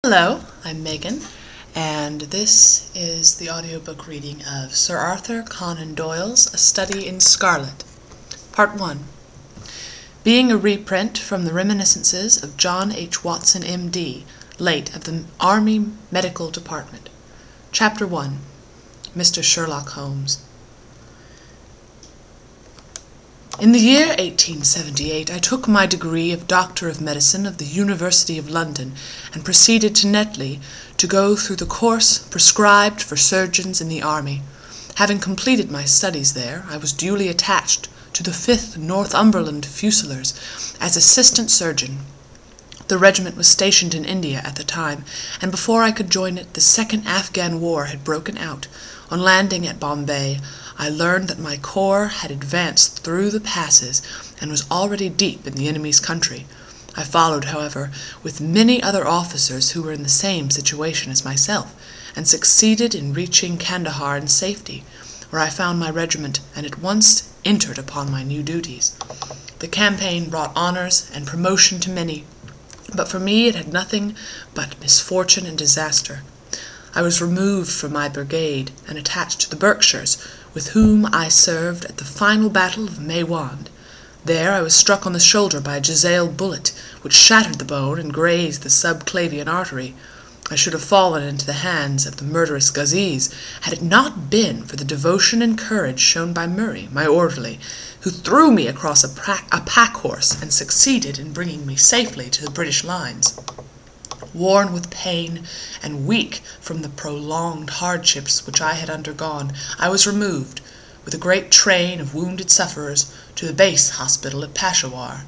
Hello, I'm Megan, and this is the audiobook reading of Sir Arthur Conan Doyle's A Study in Scarlet, Part 1. Being a reprint from the reminiscences of John H. Watson, M.D., late of the Army Medical Department. Chapter 1. Mr. Sherlock Holmes. In the year 1878 I took my degree of Doctor of Medicine of the University of London, and proceeded to Netley to go through the course prescribed for surgeons in the army. Having completed my studies there, I was duly attached to the 5th Northumberland Fusiliers as assistant surgeon. The regiment was stationed in India at the time, and before I could join it, the Second Afghan War had broken out. On landing at Bombay, I learned that my corps had advanced through the passes and was already deep in the enemy's country. I followed, however, with many other officers who were in the same situation as myself, and succeeded in reaching Kandahar in safety, where I found my regiment and at once entered upon my new duties. The campaign brought honors and promotion to many, but for me it had nothing but misfortune and disaster. I was removed from my brigade and attached to the Berkshires, with whom I served at the final battle of Maiwand. There I was struck on the shoulder by a Jezail bullet, which shattered the bone and grazed the subclavian artery. I should have fallen into the hands of the murderous Ghazis, had it not been for the devotion and courage shown by Murray, my orderly, who threw me across a pack-horse and succeeded in bringing me safely to the British lines. Worn with pain and weak from the prolonged hardships which I had undergone, I was removed, with a great train of wounded sufferers, to the base hospital at Peshawar.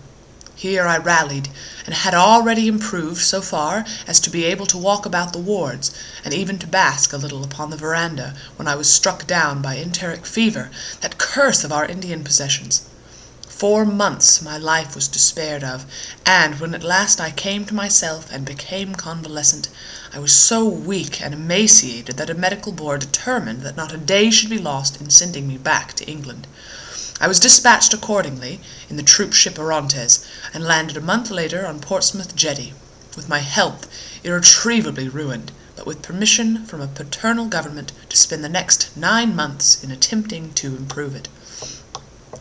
Here I rallied, and had already improved so far as to be able to walk about the wards, and even to bask a little upon the veranda, when I was struck down by enteric fever, that curse of our Indian possessions. 4 months my life was despaired of, and when at last I came to myself and became convalescent, I was so weak and emaciated that a medical board determined that not a day should be lost in sending me back to England. I was dispatched accordingly in the troop ship Orontes, and landed a month later on Portsmouth jetty, with my health irretrievably ruined, but with permission from a paternal government to spend the next 9 months in attempting to improve it.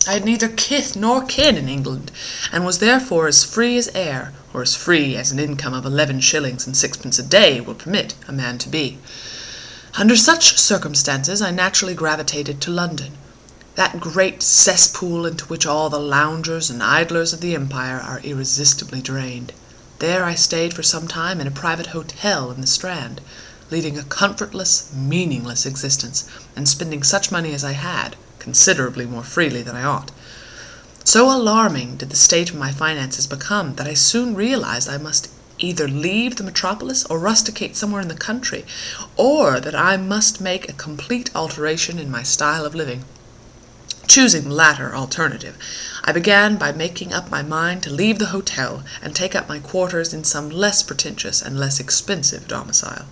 I had neither kith nor kin in England, and was therefore as free as air, or as free as an income of 11 shillings and 6pence a day will permit a man to be. Under such circumstances I naturally gravitated to London, that great cesspool into which all the loungers and idlers of the empire are irresistibly drained. There I stayed for some time in a private hotel in the Strand, leading a comfortless, meaningless existence, and spending such money as I had, considerably more freely than I ought. So alarming did the state of my finances become that I soon realized I must either leave the metropolis or rusticate somewhere in the country, or that I must make a complete alteration in my style of living. Choosing the latter alternative, I began by making up my mind to leave the hotel and take up my quarters in some less pretentious and less expensive domicile.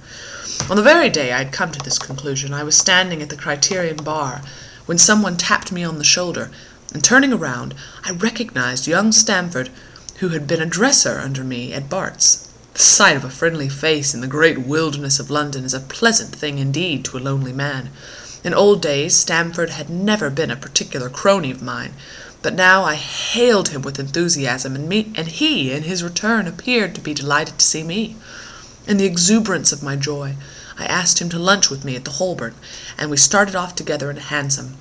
On the very day I had come to this conclusion, I was standing at the Criterion bar, when someone tapped me on the shoulder, and turning around, I recognized young Stamford, who had been a dresser under me at Bart's. The sight of a friendly face in the great wilderness of London is a pleasant thing indeed to a lonely man. In old days Stamford had never been a particular crony of mine, but now I hailed him with enthusiasm, and he, in his return, appeared to be delighted to see me. In the exuberance of my joy, I asked him to lunch with me at the Holborn, and we started off together in a hansom.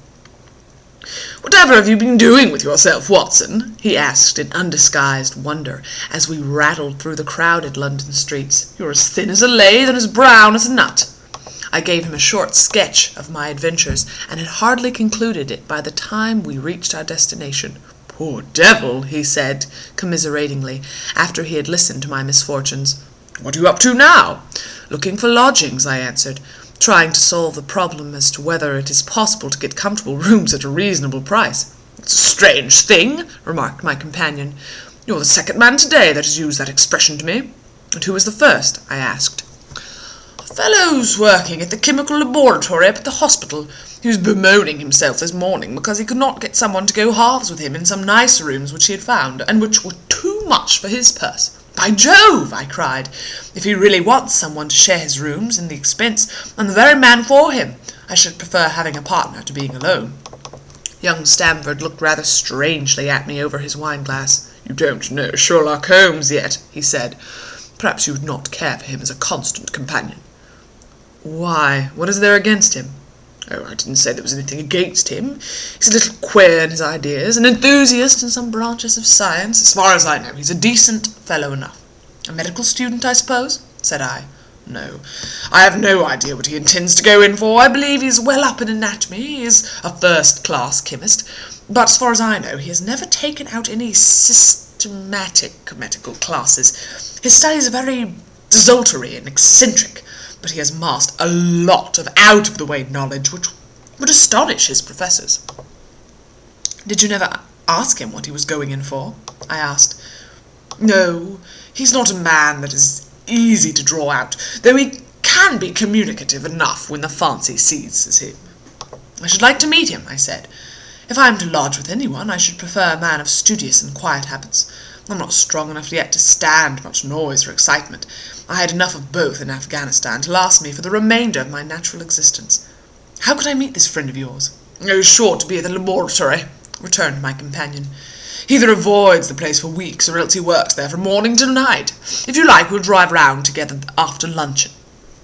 "Whatever have you been doing with yourself, Watson?" he asked in undisguised wonder, as we rattled through the crowded London streets. "You're as thin as a lathe and as brown as a nut." I gave him a short sketch of my adventures, and had hardly concluded it by the time we reached our destination. "Poor devil," he said commiseratingly, after he had listened to my misfortunes. "What are you up to now?" "Looking for lodgings," I answered, trying to solve the problem as to whether it is possible to get comfortable rooms at a reasonable price. "It's a strange thing," remarked my companion. "You're the second man today that has used that expression to me." "And who was the first?" I asked. "A fellow's working at the chemical laboratory up at the hospital. He was bemoaning himself this morning because he could not get someone to go halves with him in some nice rooms which he had found, and which were too much for his purse. "By Jove!" I cried. "If he really wants someone to share his rooms and the expense, I'm the very man for him. I should prefer having a partner to being alone." Young Stamford looked rather strangely at me over his wine-glass. "You don't know Sherlock Holmes yet," he said. "Perhaps you would not care for him as a constant companion." "Why, what is there against him?" "Oh, I didn't say there was anything against him. He's a little queer in his ideas, an enthusiast in some branches of science. As far as I know, he's a decent fellow enough." "A medical student, I suppose?" said I. "No, I have no idea what he intends to go in for. I believe he's well up in anatomy. He is a first-class chemist. But as far as I know, he has never taken out any systematic medical classes. His studies are very desultory and eccentric, but he has massed a lot of out-of-the-way knowledge which would astonish his professors." "Did you never ask him what he was going in for?" I asked. "No, he's not a man that is easy to draw out, though he can be communicative enough when the fancy seizes him." "I should like to meet him," I said. "If I am to lodge with anyone, I should prefer a man of studious and quiet habits. I'm not strong enough yet to stand much noise or excitement. I had enough of both in Afghanistan to last me for the remainder of my natural existence." "How could I meet this friend of yours?" "Oh, sure to be at the laboratory," returned my companion. "He either avoids the place for weeks, or else he works there from morning till night. If you like, we'll drive round together after luncheon."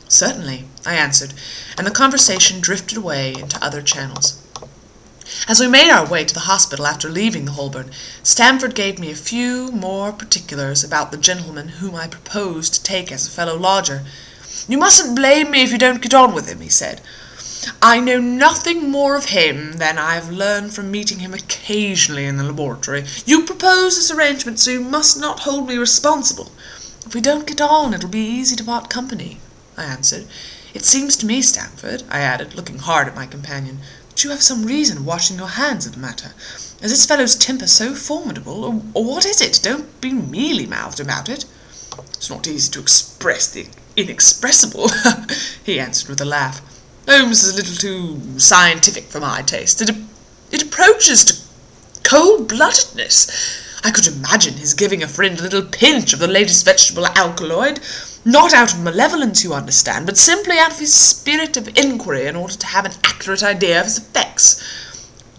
"Certainly," I answered, and the conversation drifted away into other channels. As we made our way to the hospital after leaving the Holborn, Stamford gave me a few more particulars about the gentleman whom I proposed to take as a fellow-lodger. "You mustn't blame me if you don't get on with him," he said. "I know nothing more of him than I have learned from meeting him occasionally in the laboratory. You proposed this arrangement, so you must not hold me responsible." "If we don't get on, it'll be easy to part company," I answered. "It seems to me, Stamford," I added, looking hard at my companion, "that you have some reason of washing your hands of the matter. Is this fellow's temper so formidable, or what is it? Don't be mealy-mouthed about it." "It's not easy to express the inexpressible," he answered with a laugh. "Holmes is a little too scientific for my taste. It approaches to cold-bloodedness. I could imagine his giving a friend a little pinch of the latest vegetable alkaloid, not out of malevolence, you understand, but simply out of his spirit of inquiry in order to have an accurate idea of his effects.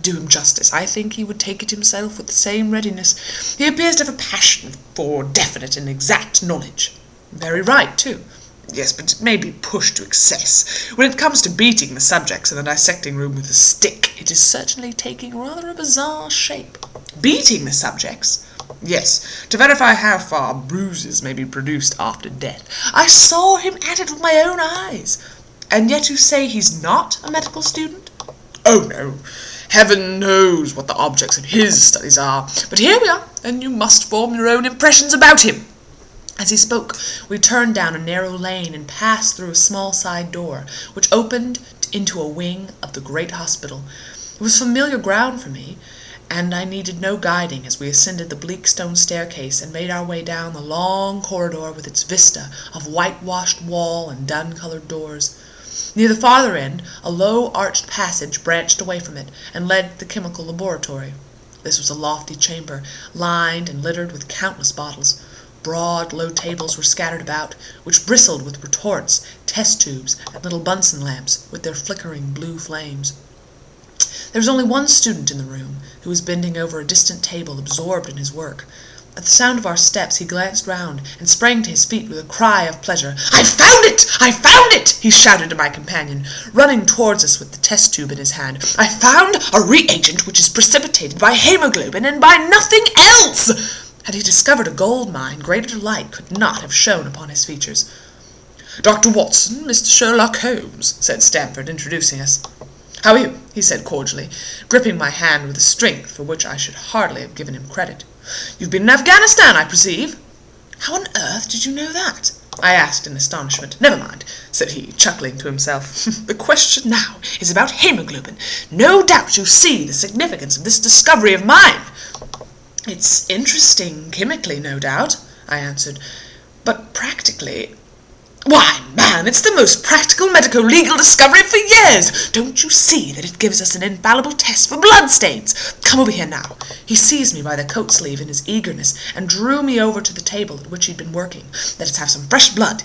Do him justice, I think he would take it himself with the same readiness. He appears to have a passion for definite and exact knowledge." "Very right, too." "Yes, but it may be pushed to excess. When it comes to beating the subjects in the dissecting room with a stick, it is certainly taking rather a bizarre shape." "Beating the subjects?" "Yes, to verify how far bruises may be produced after death. I saw him at it with my own eyes." "And yet you say he's not a medical student?" "Oh, no. Heaven knows what the objects of his studies are. But here we are, and you must form your own impressions about him." As he spoke, we turned down a narrow lane and passed through a small side door, which opened into a wing of the great hospital. It was familiar ground for me, and I needed no guiding as we ascended the bleak stone staircase and made our way down the long corridor with its vista of whitewashed wall and dun-colored doors. Near the farther end, a low arched passage branched away from it and led to the chemical laboratory. This was a lofty chamber, lined and littered with countless bottles. Broad, low tables were scattered about, which bristled with retorts, test tubes, and little Bunsen lamps with their flickering blue flames. There was only one student in the room, who was bending over a distant table, absorbed in his work. At the sound of our steps, he glanced round and sprang to his feet with a cry of pleasure. "I found it! I found it!" he shouted to my companion, running towards us with the test tube in his hand. "I found a reagent which is precipitated by hemoglobin and by nothing else!" Had he discovered a gold mine, greater delight could not have shone upon his features. "Dr. Watson, Mr. Sherlock Holmes," said Stamford, introducing us. "How are you?" he said cordially, gripping my hand with a strength for which I should hardly have given him credit. "You've been in Afghanistan, I perceive." "How on earth did you know that?" I asked in astonishment. "Never mind," said he, chuckling to himself. "The question now is about hemoglobin. No doubt you see the significance of this discovery of mine." "It's interesting chemically, no doubt," I answered, "but practically—" "Why, man, man. It's the most practical medico-legal discovery for years. Don't you see that it gives us an infallible test for bloodstains? Come over here now." He seized me by the coat sleeve in his eagerness and drew me over to the table at which he'd been working. "Let us have some fresh blood,"